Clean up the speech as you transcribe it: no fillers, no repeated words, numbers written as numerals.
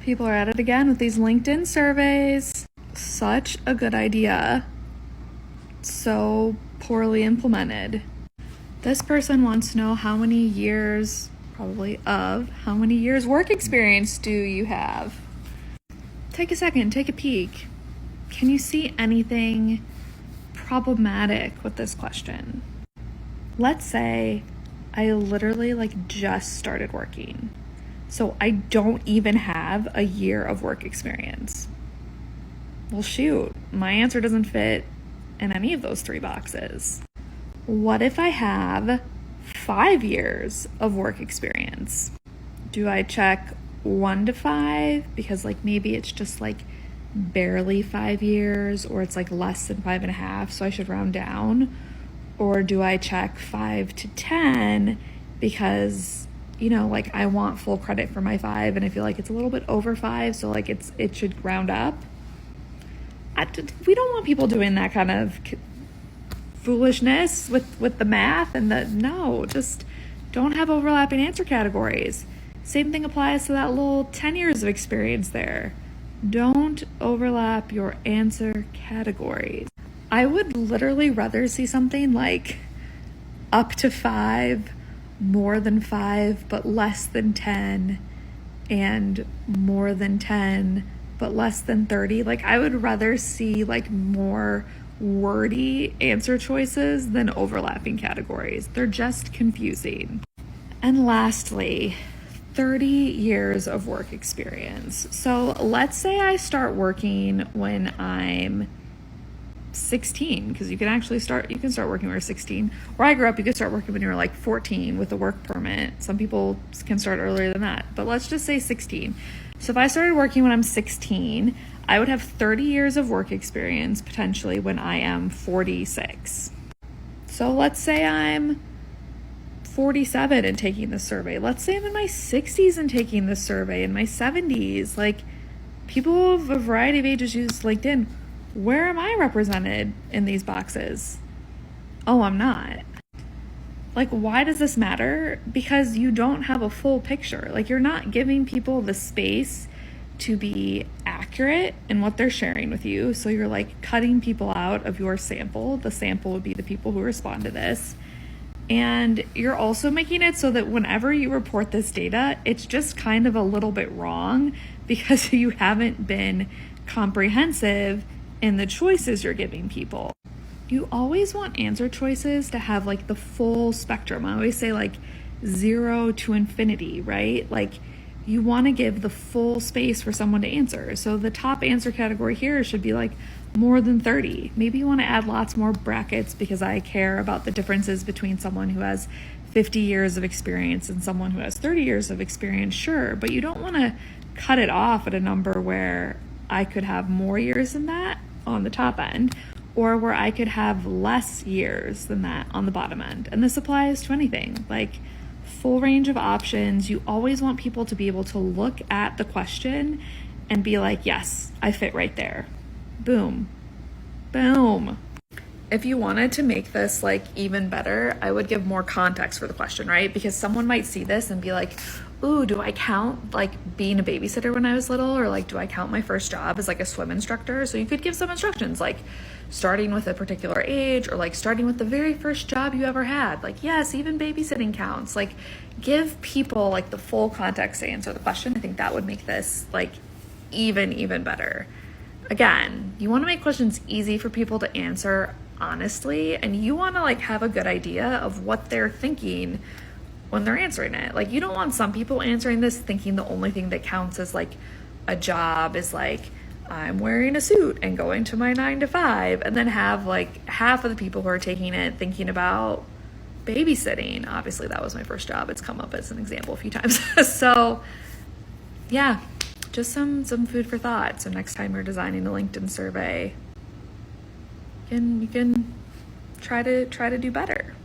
People are at it again with these LinkedIn surveys. Such a good idea. So poorly implemented. This person wants to know how many years, how many years work experience do you have? Take a second, take a peek. Can you see anything problematic with this question? Let's say I literally just started working. So I don't even have a year of work experience. Well, shoot, my answer doesn't fit in any of those 3 boxes. What if I have 5 years of work experience? Do I check 1 to 5? Because maybe it's just barely 5 years, or it's less than 5.5, so I should round down. Or do I check 5 to 10 because, I want full credit for my 5 and I feel like it's a little bit over 5, so it should round up. We don't want people doing that kind of foolishness with the math and no, just don't have overlapping answer categories. Same thing applies to that little 10 years of experience there. Don't overlap your answer categories. I would literally rather see something like up to 5, more than 5, but less than 10, and more than 10, but less than 30. I would rather see more wordy answer choices than overlapping categories. They're just confusing. And lastly, 30 years of work experience. So let's say I start working when I'm 16, because you can start working when you're 16. Where I grew up, you could start working when you were 14 with a work permit. Some people can start earlier than that, but let's just say 16. So if I started working when I'm 16, I would have 30 years of work experience potentially when I am 46. So let's say I'm 47 and taking this survey. Let's say I'm in my 60s and taking this survey, in my 70s. People of a variety of ages use LinkedIn. Where am I represented in these boxes? Oh, I'm not. Why does this matter? Because you don't have a full picture. You're not giving people the space to be accurate in what they're sharing with you. So you're cutting people out of your sample. The sample would be the people who respond to this. And you're also making it so that whenever you report this data, it's just kind of a little bit wrong because you haven't been comprehensive in the choices you're giving people. You always want answer choices to have the full spectrum. I always say 0 to infinity, right? You want to give the full space for someone to answer. So the top answer category here should be more than 30. Maybe you want to add lots more brackets because I care about the differences between someone who has 50 years of experience and someone who has 30 years of experience, sure, but you don't want to cut it off at a number where I could have more years than that on the top end, or where I could have less years than that on the bottom end. And this applies to anything, full range of options. You always want people to be able to look at the question and be yes, I fit right there. Boom. Boom. If you wanted to make this even better, I would give more context for the question, right? Because someone might see this and be ooh, do I count being a babysitter when I was little? Or do I count my first job as a swim instructor? So you could give some instructions starting with a particular age, or starting with the very first job you ever had. Yes, even babysitting counts. Give people the full context to answer the question. I think that would make this even better. Again, you want to make questions easy for people to answer honestly, and you want to have a good idea of what they're thinking when they're answering it. You don't want some people answering this thinking the only thing that counts as a job is I'm wearing a suit and going to my 9 to 5, and then have half of the people who are taking it thinking about babysitting. Obviously that was my first job. It's come up as an example a few times. So yeah, just some food for thought. So next time you're designing a LinkedIn survey, you can try to do better.